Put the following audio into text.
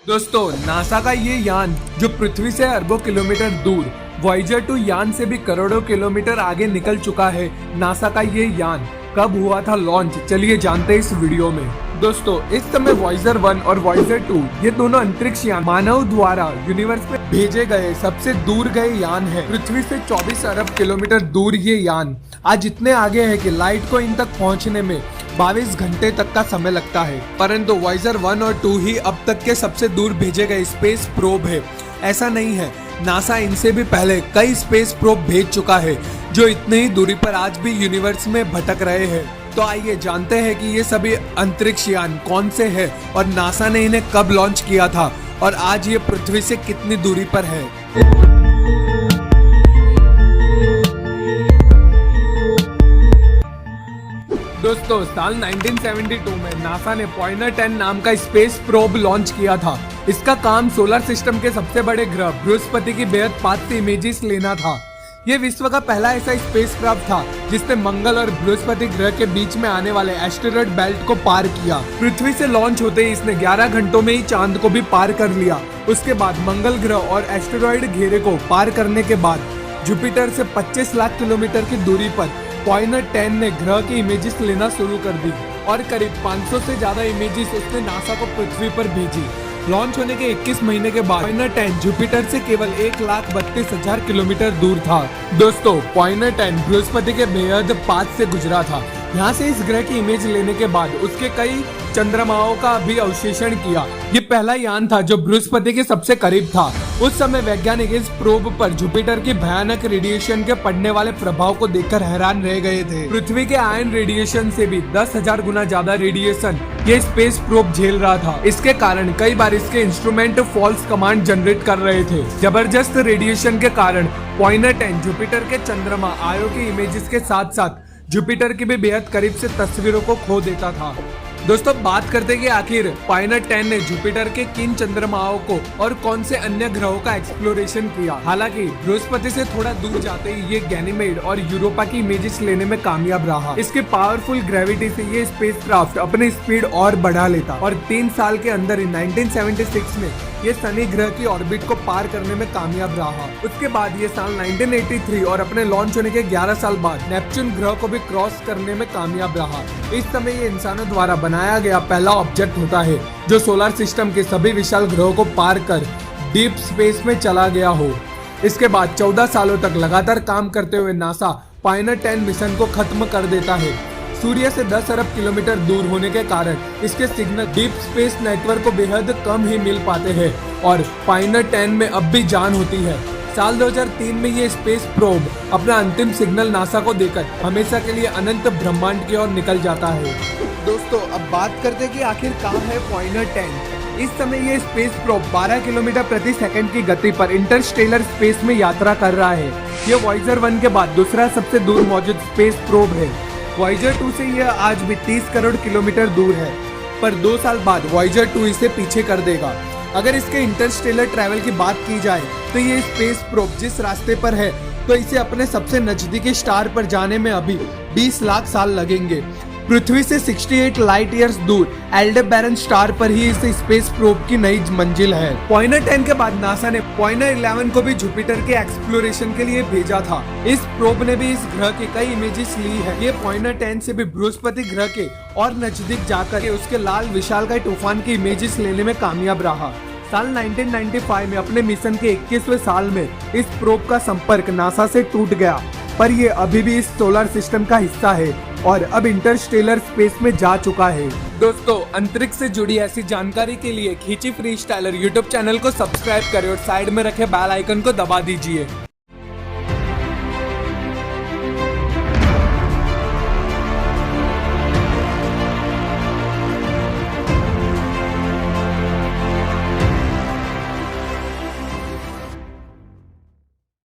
दोस्तों, नासा का ये यान जो पृथ्वी से अरबों किलोमीटर दूर वॉयेजर 2 यान से भी करोड़ों किलोमीटर आगे निकल चुका है। नासा का ये यान कब हुआ था लॉन्च, चलिए जानते हैं इस वीडियो में। दोस्तों, इस समय वॉयेजर 1 और वॉयेजर 2 ये दोनों अंतरिक्ष यान मानव द्वारा यूनिवर्स में भेजे गए सबसे दूर गए यान है। पृथ्वी से 24 अरब किलोमीटर दूर ये यान आज इतने आगे है कि लाइट को इन तक पहुंचने में 22 घंटे तक का समय लगता है। परंतु वॉयेजर 1 और 2 ही अब तक के सबसे दूर भेजे गए स्पेस प्रोब है। ऐसा नहीं है, नासा इनसे भी पहले कई स्पेस प्रोब भेज चुका है जो इतने ही दूरी पर आज भी यूनिवर्स में भटक रहे हैं। तो आइए जानते हैं कि ये सभी अंतरिक्ष यान कौन से हैं और नासा ने इन्हें कब लॉन्च किया था और आज ये पृथ्वी से कितनी दूरी पर है। दोस्तों, साल 1972 में नासा ने पॉइनर 10 नाम का स्पेस प्रोब लॉन्च किया था। इसका काम सोलर सिस्टम के सबसे बड़े ग्रह बृहस्पति की बेहद पास से इमेजेस लेना था। ये विश्व का पहला ऐसा स्पेसक्राफ्ट था जिसने मंगल और बृहस्पति ग्रह के बीच में आने वाले एस्टेरॉयड बेल्ट को पार किया। पृथ्वी से लॉन्च होते ही इसने 11 घंटों में ही चांद को भी पार कर लिया। उसके बाद मंगल ग्रह और एस्टेरॉयड घेरे को पार करने के बाद जुपिटर से 25 लाख किलोमीटर की दूरी पर पॉइनर 10 ने ग्रह की इमेजेस लेना शुरू कर दी और करीब 500 से ज्यादा इमेजेस उसने नासा को पृथ्वी पर भेजी। लॉन्च होने के 21 महीने के बाद पॉइनर 10 जुपिटर से केवल 1,32,000 किलोमीटर दूर था। दोस्तों, पॉइनर 10 बृहस्पति के बेहद पास से गुजरा था। यहाँ से इस ग्रह की इमेज लेने के बाद उसके कई चंद्रमाओं का भी अवशेषण किया। ये पहला यान था जो बृहस्पति के सबसे करीब था। उस समय वैज्ञानिक इस प्रोब पर जुपिटर की भयानक रेडिएशन के पड़ने वाले प्रभाव को देखकर हैरान रह गए थे। पृथ्वी के आयन रेडिएशन से भी 10,000 गुना ज्यादा रेडिएशन ये स्पेस प्रोब झेल रहा था। इसके कारण कई बार इसके इंस्ट्रूमेंट फॉल्स कमांड जनरेट कर रहे थे। जबरदस्त रेडिएशन के कारण पॉइनर 10 जुपिटर के चंद्रमा आयो की इमेजेस के साथ साथ जुपिटर की भी बेहद करीब से तस्वीरों को खो देता था। दोस्तों, बात करते कि आखिर पॉइनर 10 ने जुपिटर के किन चंद्रमाओं को और कौन से अन्य ग्रहों का एक्सप्लोरेशन किया। हालांकि बृहस्पति से थोड़ा दूर जाते ही ये गैनीमेड और यूरोपा की इमेजेस लेने में कामयाब रहा। इसके पावरफुल ग्रेविटी से ये स्पेसक्राफ्ट अपनी स्पीड और बढ़ा लेता और 3 साल के अंदर ही 1976 में ये शनि ग्रह की ऑर्बिट को पार करने में कामयाब रहा। उसके बाद ये साल 1983 और अपने लॉन्च होने के 11 साल बाद नेपच्यून ग्रह को भी क्रॉस करने में कामयाब रहा। इस समय ये इंसानों द्वारा बनाया गया पहला ऑब्जेक्ट होता है जो सोलर सिस्टम के सभी विशाल ग्रहों को पार कर डीप स्पेस में चला गया हो। इसके बाद 14 सालों तक लगातार काम करते हुए नासा पॉइनर 10 मिशन को खत्म कर देता है। सूर्य से 10 अरब किलोमीटर दूर होने के कारण इसके सिग्नल डीप स्पेस नेटवर्क को बेहद कम ही मिल पाते हैं और पॉइनर 10 में अब भी जान होती है। साल 2003 में ये स्पेस प्रोब अपना अंतिम सिग्नल नासा को देकर हमेशा के लिए अनंत ब्रह्मांड की ओर निकल जाता है। दोस्तों, अब बात करते कि आखिर कहाँ है पॉइनर 10। इस समय ये स्पेस प्रोब 12 किलोमीटर प्रति सेकंड की गति पर इंटरस्टेलर स्पेस में यात्रा कर रहा है। ये वॉयेजर 1 के बाद दूसरा सबसे दूर मौजूद स्पेस प्रोब है। वॉयेजर 2 से यह आज भी 30 करोड़ किलोमीटर दूर है, पर 2 साल बाद वॉयेजर 2 इसे पीछे कर देगा। अगर इसके इंटरस्टेलर ट्रैवल की बात की जाए तो ये स्पेस प्रोब जिस रास्ते पर है तो इसे अपने सबसे नजदीकी स्टार पर जाने में अभी 20 लाख साल लगेंगे। पृथ्वी से 68 लाइट ईयर्स दूर एल्डेबैरन स्टार पर ही इस स्पेस प्रोब की नई मंजिल है। पॉइनर 10 के बाद नासा ने पॉइनर 11 को भी जुपिटर के एक्सप्लोरेशन के लिए भेजा था। इस प्रोब ने भी इस ग्रह की कई इमेजेस ली है। ये पॉइनर 10 से भी बृहस्पति ग्रह के और नजदीक जाकर उसके लाल विशालकाय तूफान की इमेजेस लेने में कामयाब रहा। साल 1995 में अपने मिशन के 21वें साल में इस प्रोब का संपर्क नासा से टूट गया, पर ये अभी भी इस सोलर सिस्टम का हिस्सा है और अब इंटरस्टेलर स्पेस में जा चुका है। दोस्तों, अंतरिक्ष से जुड़ी ऐसी जानकारी के लिए खींची फ्री स्टाइलर यूट्यूब चैनल को सब्सक्राइब करें और साइड में रखे बेल आइकन को दबा दीजिए।